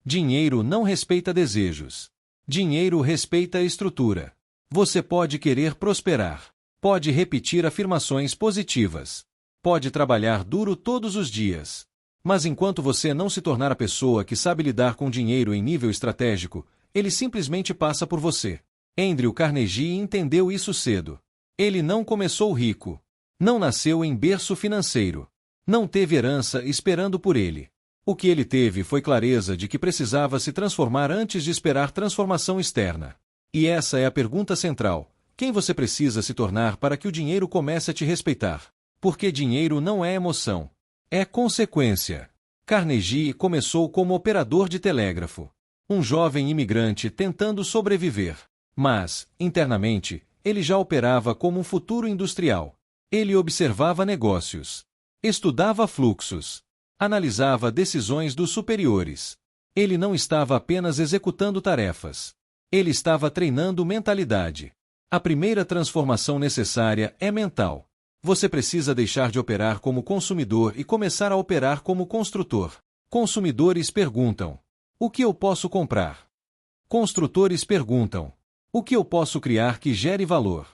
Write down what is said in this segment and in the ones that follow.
Dinheiro não respeita desejos. Dinheiro respeita a estrutura. Você pode querer prosperar. Pode repetir afirmações positivas. Pode trabalhar duro todos os dias. Mas enquanto você não se tornar a pessoa que sabe lidar com dinheiro em nível estratégico, ele simplesmente passa por você. Andrew Carnegie entendeu isso cedo. Ele não começou rico. Não nasceu em berço financeiro. Não teve herança esperando por ele. O que ele teve foi clareza de que precisava se transformar antes de esperar transformação externa. E essa é a pergunta central. Quem você precisa se tornar para que o dinheiro comece a te respeitar? Porque dinheiro não é emoção. É consequência. Carnegie começou como operador de telégrafo. Um jovem imigrante tentando sobreviver. Mas, internamente, ele já operava como um futuro industrial. Ele observava negócios. Estudava fluxos. Analisava decisões dos superiores. Ele não estava apenas executando tarefas. Ele estava treinando mentalidade. A primeira transformação necessária é mental. Você precisa deixar de operar como consumidor e começar a operar como construtor. Consumidores perguntam: o que eu posso comprar? Construtores perguntam: o que eu posso criar que gere valor?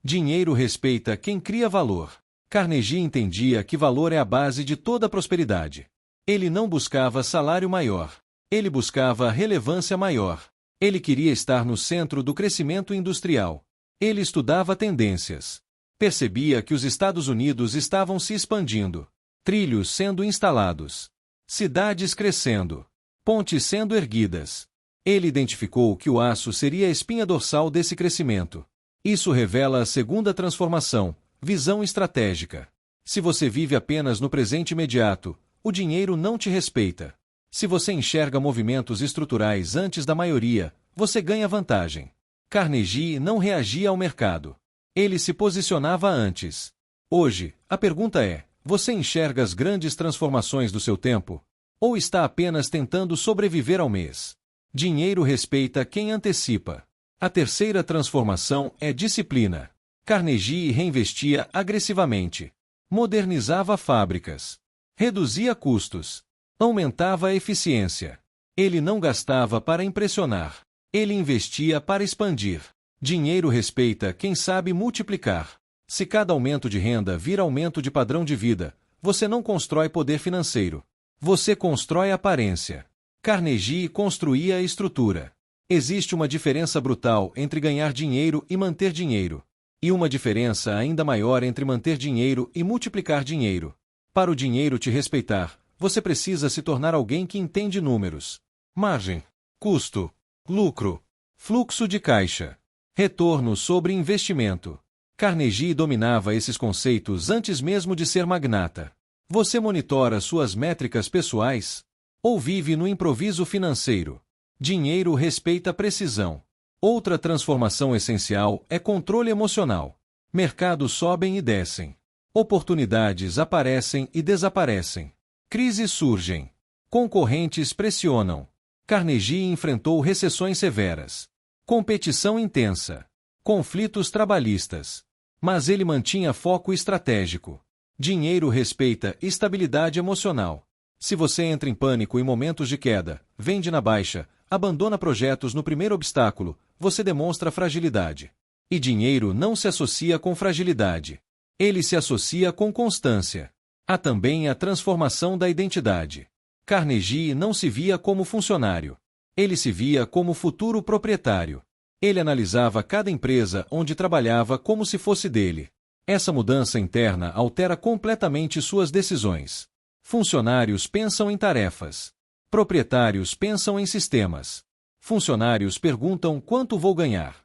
Dinheiro respeita quem cria valor. Carnegie entendia que valor é a base de toda prosperidade. Ele não buscava salário maior. Ele buscava relevância maior. Ele queria estar no centro do crescimento industrial. Ele estudava tendências. Percebia que os Estados Unidos estavam se expandindo. Trilhos sendo instalados. Cidades crescendo. Pontes sendo erguidas. Ele identificou que o aço seria a espinha dorsal desse crescimento. Isso revela a segunda transformação, visão estratégica. Se você vive apenas no presente imediato, o dinheiro não te respeita. Se você enxerga movimentos estruturais antes da maioria, você ganha vantagem. Carnegie não reagia ao mercado. Ele se posicionava antes. Hoje, a pergunta é: você enxerga as grandes transformações do seu tempo? Ou está apenas tentando sobreviver ao mês? Dinheiro respeita quem antecipa. A terceira transformação é disciplina. Carnegie reinvestia agressivamente. Modernizava fábricas. Reduzia custos. Aumentava a eficiência. Ele não gastava para impressionar. Ele investia para expandir. Dinheiro respeita quem sabe multiplicar. Se cada aumento de renda vira aumento de padrão de vida, você não constrói poder financeiro. Você constrói aparência. Carnegie construía a estrutura. Existe uma diferença brutal entre ganhar dinheiro e manter dinheiro. E uma diferença ainda maior entre manter dinheiro e multiplicar dinheiro. Para o dinheiro te respeitar, você precisa se tornar alguém que entende números. Margem, custo, lucro, fluxo de caixa, retorno sobre investimento. Carnegie dominava esses conceitos antes mesmo de ser magnata. Você monitora suas métricas pessoais? Ou vive no improviso financeiro? Dinheiro respeita precisão. Outra transformação essencial é controle emocional. Mercados sobem e descem. Oportunidades aparecem e desaparecem. Crises surgem. Concorrentes pressionam. Carnegie enfrentou recessões severas. Competição intensa. Conflitos trabalhistas. Mas ele mantinha foco estratégico. Dinheiro respeita estabilidade emocional. Se você entra em pânico em momentos de queda, vende na baixa, abandona projetos no primeiro obstáculo, você demonstra fragilidade. E dinheiro não se associa com fragilidade. Ele se associa com constância. Há também a transformação da identidade. Carnegie não se via como funcionário. Ele se via como futuro proprietário. Ele analisava cada empresa onde trabalhava como se fosse dele. Essa mudança interna altera completamente suas decisões. Funcionários pensam em tarefas. Proprietários pensam em sistemas. Funcionários perguntam quanto vou ganhar.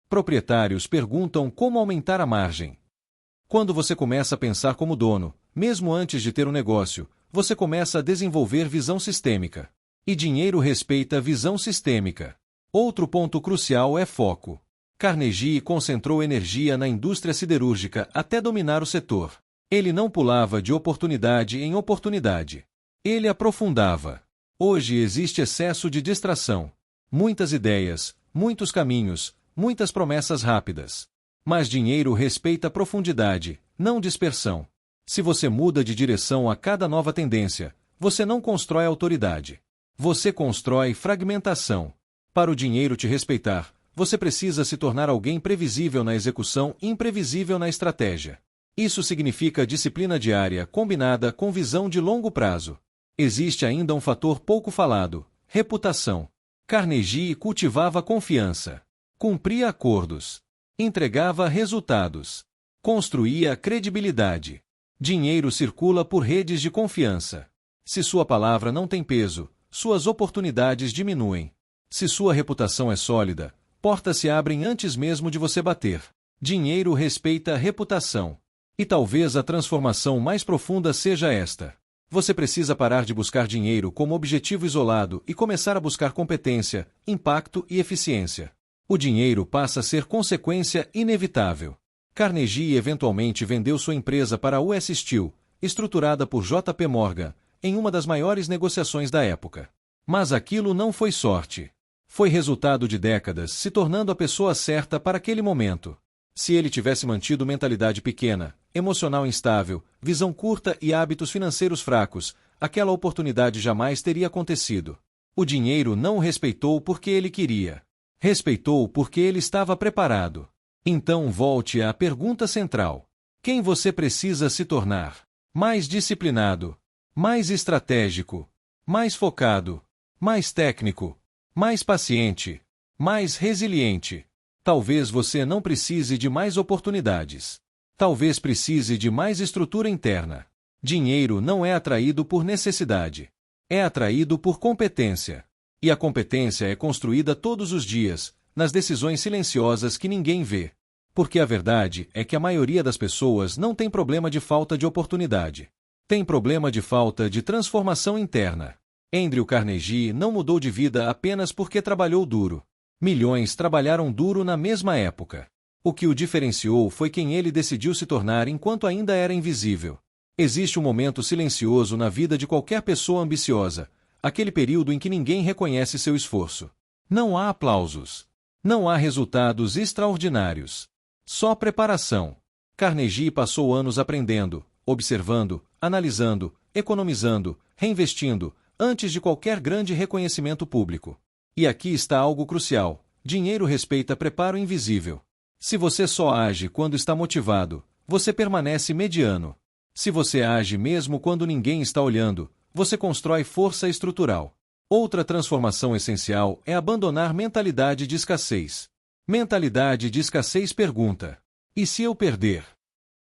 Proprietários perguntam como aumentar a margem. Quando você começa a pensar como dono, mesmo antes de ter um negócio, você começa a desenvolver visão sistêmica. E dinheiro respeita visão sistêmica. Outro ponto crucial é foco. Carnegie concentrou energia na indústria siderúrgica até dominar o setor. Ele não pulava de oportunidade em oportunidade. Ele aprofundava. Hoje existe excesso de distração. Muitas ideias, muitos caminhos, muitas promessas rápidas. Mas dinheiro respeita profundidade, não dispersão. Se você muda de direção a cada nova tendência, você não constrói autoridade. Você constrói fragmentação. Para o dinheiro te respeitar, você precisa se tornar alguém previsível na execução e imprevisível na estratégia. Isso significa disciplina diária combinada com visão de longo prazo. Existe ainda um fator pouco falado: reputação. Carnegie cultivava confiança. Cumpria acordos. Entregava resultados. Construía credibilidade. Dinheiro circula por redes de confiança. Se sua palavra não tem peso, suas oportunidades diminuem. Se sua reputação é sólida, portas se abrem antes mesmo de você bater. Dinheiro respeita a reputação. E talvez a transformação mais profunda seja esta. Você precisa parar de buscar dinheiro como objetivo isolado e começar a buscar competência, impacto e eficiência. O dinheiro passa a ser consequência inevitável. Carnegie eventualmente vendeu sua empresa para a US Steel, estruturada por JP Morgan, em uma das maiores negociações da época. Mas aquilo não foi sorte. Foi resultado de décadas se tornando a pessoa certa para aquele momento. Se ele tivesse mantido mentalidade pequena, emocional instável, visão curta e hábitos financeiros fracos, aquela oportunidade jamais teria acontecido. O dinheiro não o respeitou porque ele queria. Respeitou porque ele estava preparado. Então volte à pergunta central. Quem você precisa se tornar? Mais disciplinado, mais estratégico, mais focado, mais técnico, mais paciente, mais resiliente. Talvez você não precise de mais oportunidades. Talvez precise de mais estrutura interna. Dinheiro não é atraído por necessidade. É atraído por competência. E a competência é construída todos os dias, nas decisões silenciosas que ninguém vê. Porque a verdade é que a maioria das pessoas não tem problema de falta de oportunidade. Tem problema de falta de transformação interna. Andrew Carnegie não mudou de vida apenas porque trabalhou duro. Milhões trabalharam duro na mesma época. O que o diferenciou foi quem ele decidiu se tornar enquanto ainda era invisível. Existe um momento silencioso na vida de qualquer pessoa ambiciosa, aquele período em que ninguém reconhece seu esforço. Não há aplausos. Não há resultados extraordinários. Só preparação. Carnegie passou anos aprendendo, observando, analisando, economizando, reinvestindo, antes de qualquer grande reconhecimento público. E aqui está algo crucial: dinheiro respeita preparo invisível. Se você só age quando está motivado, você permanece mediano. Se você age mesmo quando ninguém está olhando, você constrói força estrutural. Outra transformação essencial é abandonar mentalidade de escassez. Mentalidade de escassez pergunta: e se eu perder?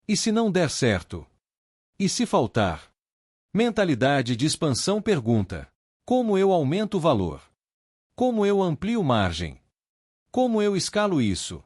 E se não der certo? E se faltar? Mentalidade de expansão pergunta: como eu aumento o valor? Como eu amplio margem? Como eu escalo isso?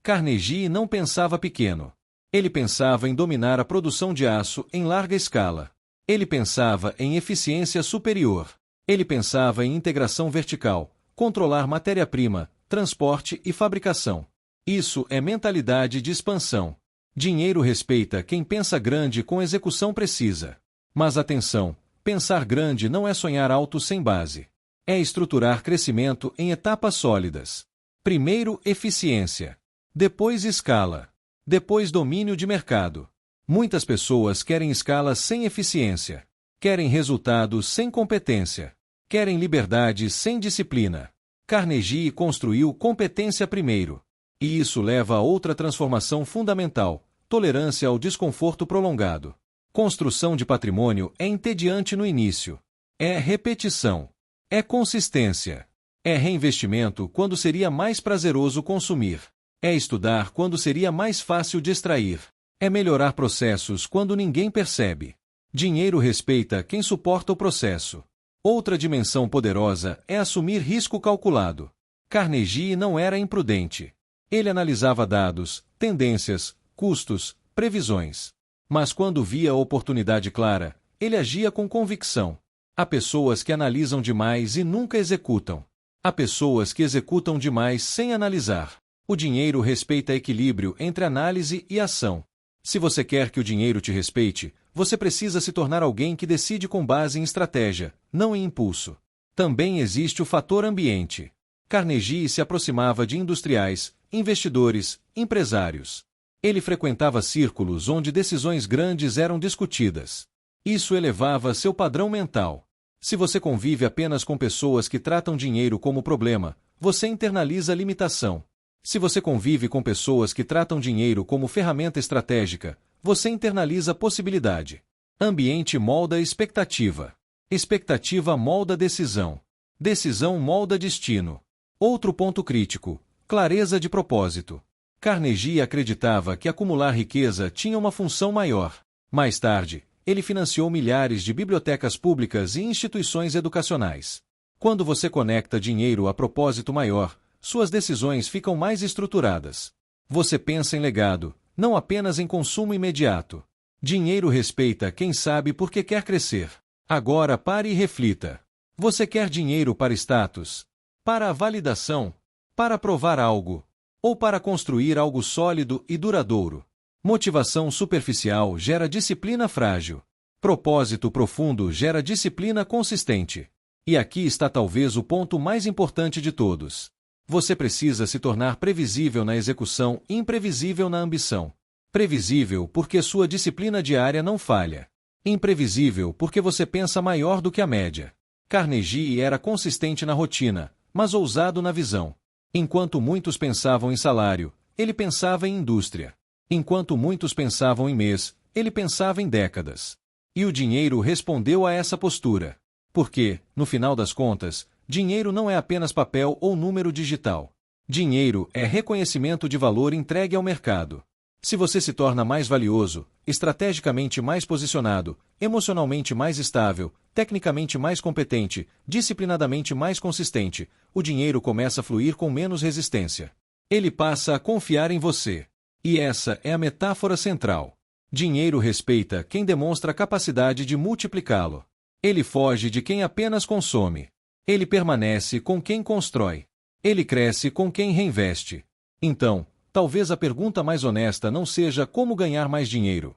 Carnegie não pensava pequeno. Ele pensava em dominar a produção de aço em larga escala. Ele pensava em eficiência superior. Ele pensava em integração vertical, controlar matéria-prima, transporte e fabricação. Isso é mentalidade de expansão. Dinheiro respeita quem pensa grande com execução precisa. Mas atenção, pensar grande não é sonhar alto sem base. É estruturar crescimento em etapas sólidas. Primeiro, eficiência. Depois, escala. Depois, domínio de mercado. Muitas pessoas querem escala sem eficiência. Querem resultados sem competência. Querem liberdade sem disciplina. Carnegie construiu competência primeiro. E isso leva a outra transformação fundamental: tolerância ao desconforto prolongado. Construção de patrimônio é entediante no início. É repetição. É consistência. É reinvestimento quando seria mais prazeroso consumir. É estudar quando seria mais fácil distrair. É melhorar processos quando ninguém percebe. Dinheiro respeita quem suporta o processo. Outra dimensão poderosa é assumir risco calculado. Carnegie não era imprudente. Ele analisava dados, tendências, custos, previsões. Mas quando via a oportunidade clara, ele agia com convicção. Há pessoas que analisam demais e nunca executam. Há pessoas que executam demais sem analisar. O dinheiro respeita equilíbrio entre análise e ação. Se você quer que o dinheiro te respeite, você precisa se tornar alguém que decide com base em estratégia, não em impulso. Também existe o fator ambiente. Carnegie se aproximava de industriais, investidores, empresários. Ele frequentava círculos onde decisões grandes eram discutidas. Isso elevava seu padrão mental. Se você convive apenas com pessoas que tratam dinheiro como problema, você internaliza limitação. Se você convive com pessoas que tratam dinheiro como ferramenta estratégica, você internaliza possibilidade. Ambiente molda expectativa. Expectativa molda decisão. Decisão molda destino. Outro ponto crítico: clareza de propósito. Carnegie acreditava que acumular riqueza tinha uma função maior. Mais tarde, ele financiou milhares de bibliotecas públicas e instituições educacionais. Quando você conecta dinheiro a propósito maior, suas decisões ficam mais estruturadas. Você pensa em legado, não apenas em consumo imediato. Dinheiro respeita quem sabe porque quer crescer. Agora pare e reflita. Você quer dinheiro para status? Para a validação? Para provar algo? Ou para construir algo sólido e duradouro? Motivação superficial gera disciplina frágil. Propósito profundo gera disciplina consistente. E aqui está talvez o ponto mais importante de todos. Você precisa se tornar previsível na execução e imprevisível na ambição. Previsível porque sua disciplina diária não falha. Imprevisível porque você pensa maior do que a média. Carnegie era consistente na rotina, mas ousado na visão. Enquanto muitos pensavam em salário, ele pensava em indústria. Enquanto muitos pensavam em mês, ele pensava em décadas. E o dinheiro respondeu a essa postura. Porque, no final das contas, dinheiro não é apenas papel ou número digital. Dinheiro é reconhecimento de valor entregue ao mercado. Se você se torna mais valioso, estrategicamente mais posicionado, emocionalmente mais estável, tecnicamente mais competente, disciplinadamente mais consistente, o dinheiro começa a fluir com menos resistência. Ele passa a confiar em você. E essa é a metáfora central. Dinheiro respeita quem demonstra a capacidade de multiplicá-lo. Ele foge de quem apenas consome. Ele permanece com quem constrói. Ele cresce com quem reinveste. Então, talvez a pergunta mais honesta não seja como ganhar mais dinheiro.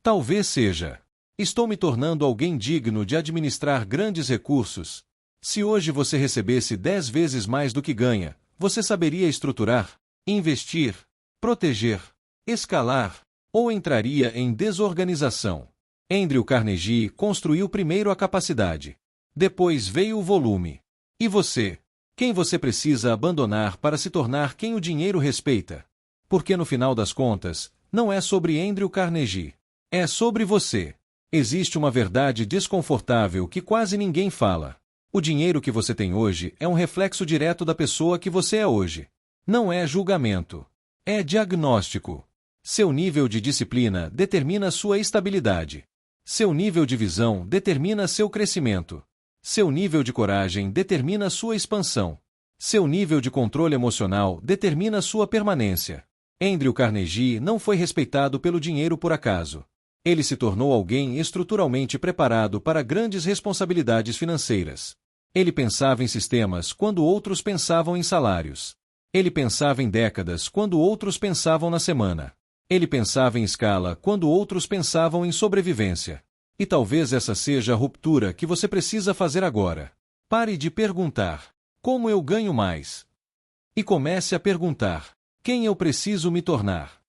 Talvez seja: estou me tornando alguém digno de administrar grandes recursos? Se hoje você recebesse 10 vezes mais do que ganha, você saberia estruturar, investir, proteger, escalar, ou entraria em desorganização? Andrew Carnegie construiu primeiro a capacidade. Depois veio o volume. E você? Quem você precisa abandonar para se tornar quem o dinheiro respeita? Porque no final das contas, não é sobre Andrew Carnegie. É sobre você. Existe uma verdade desconfortável que quase ninguém fala. O dinheiro que você tem hoje é um reflexo direto da pessoa que você é hoje. Não é julgamento. É diagnóstico. Seu nível de disciplina determina sua estabilidade. Seu nível de visão determina seu crescimento. Seu nível de coragem determina sua expansão. Seu nível de controle emocional determina sua permanência. Andrew Carnegie não foi respeitado pelo dinheiro por acaso. Ele se tornou alguém estruturalmente preparado para grandes responsabilidades financeiras. Ele pensava em sistemas quando outros pensavam em salários. Ele pensava em décadas quando outros pensavam na semana. Ele pensava em escala quando outros pensavam em sobrevivência. E talvez essa seja a ruptura que você precisa fazer agora. Pare de perguntar: como eu ganho mais? E comece a perguntar: quem eu preciso me tornar?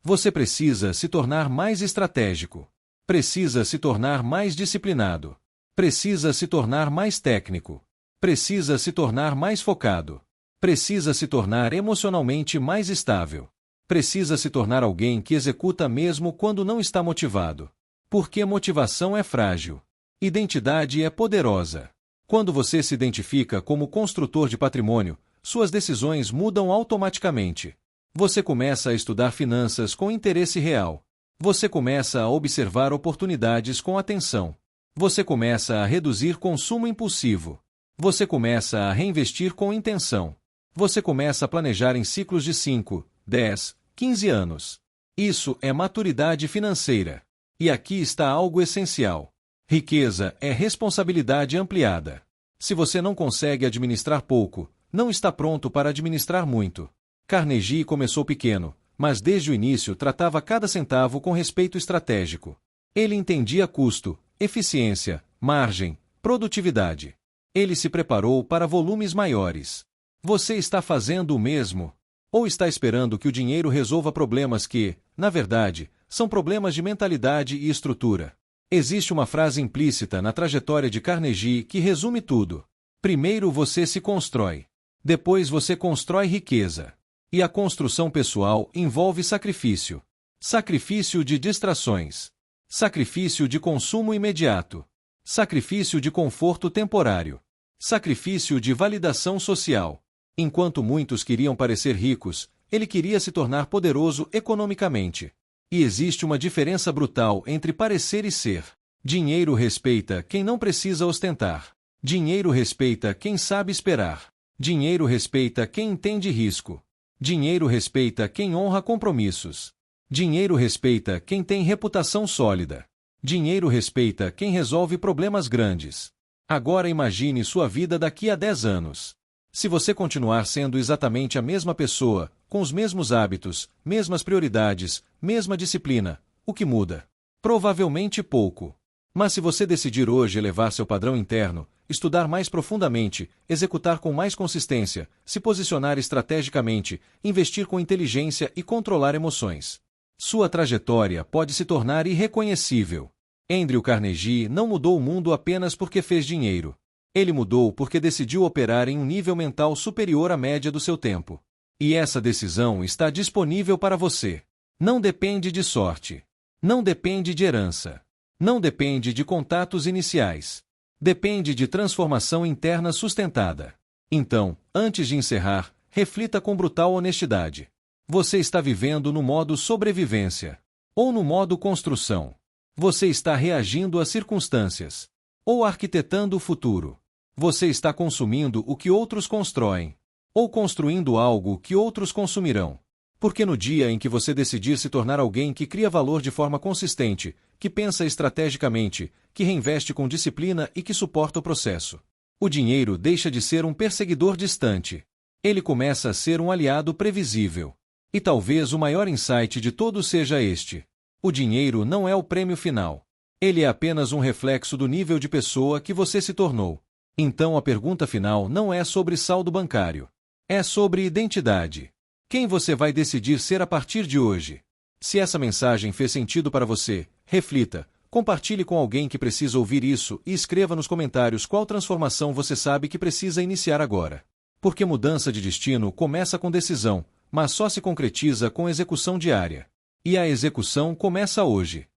Você precisa se tornar mais estratégico. Precisa se tornar mais disciplinado. Precisa se tornar mais técnico. Precisa se tornar mais focado. Precisa se tornar emocionalmente mais estável. Precisa se tornar alguém que executa mesmo quando não está motivado. Porque motivação é frágil. Identidade é poderosa. Quando você se identifica como construtor de patrimônio, suas decisões mudam automaticamente. Você começa a estudar finanças com interesse real. Você começa a observar oportunidades com atenção. Você começa a reduzir consumo impulsivo. Você começa a reinvestir com intenção. Você começa a planejar em ciclos de 5, 10, 15 anos. Isso é maturidade financeira. E aqui está algo essencial. Riqueza é responsabilidade ampliada. Se você não consegue administrar pouco, não está pronto para administrar muito. Carnegie começou pequeno, mas desde o início tratava cada centavo com respeito estratégico. Ele entendia custo, eficiência, margem, produtividade. Ele se preparou para volumes maiores. Você está fazendo o mesmo? Ou está esperando que o dinheiro resolva problemas que, na verdade, são problemas de mentalidade e estrutura? Existe uma frase implícita na trajetória de Carnegie que resume tudo. Primeiro você se constrói. Depois você constrói riqueza. E a construção pessoal envolve sacrifício. Sacrifício de distrações. Sacrifício de consumo imediato. Sacrifício de conforto temporário. Sacrifício de validação social. Enquanto muitos queriam parecer ricos, ele queria se tornar poderoso economicamente. E existe uma diferença brutal entre parecer e ser. Dinheiro respeita quem não precisa ostentar. Dinheiro respeita quem sabe esperar. Dinheiro respeita quem entende risco. Dinheiro respeita quem honra compromissos. Dinheiro respeita quem tem reputação sólida. Dinheiro respeita quem resolve problemas grandes. Agora imagine sua vida daqui a 10 anos. Se você continuar sendo exatamente a mesma pessoa, com os mesmos hábitos, mesmas prioridades, mesma disciplina, o que muda? Provavelmente pouco. Mas se você decidir hoje elevar seu padrão interno, estudar mais profundamente, executar com mais consistência, se posicionar estrategicamente, investir com inteligência e controlar emoções, sua trajetória pode se tornar irreconhecível. Andrew Carnegie não mudou o mundo apenas porque fez dinheiro. Ele mudou porque decidiu operar em um nível mental superior à média do seu tempo. E essa decisão está disponível para você. Não depende de sorte. Não depende de herança. Não depende de contatos iniciais. Depende de transformação interna sustentada. Então, antes de encerrar, reflita com brutal honestidade. Você está vivendo no modo sobrevivência ou no modo construção? Você está reagindo às circunstâncias ou arquitetando o futuro? Você está consumindo o que outros constroem ou construindo algo que outros consumirão? Porque no dia em que você decidir se tornar alguém que cria valor de forma consistente, que pensa estrategicamente, que reinveste com disciplina e que suporta o processo, o dinheiro deixa de ser um perseguidor distante. Ele começa a ser um aliado previsível. E talvez o maior insight de todos seja este: o dinheiro não é o prêmio final. Ele é apenas um reflexo do nível de pessoa que você se tornou. Então a pergunta final não é sobre saldo bancário. É sobre identidade. Quem você vai decidir ser a partir de hoje? Se essa mensagem fez sentido para você, reflita, compartilhe com alguém que precisa ouvir isso e escreva nos comentários qual transformação você sabe que precisa iniciar agora. Porque mudança de destino começa com decisão, mas só se concretiza com execução diária. E a execução começa hoje.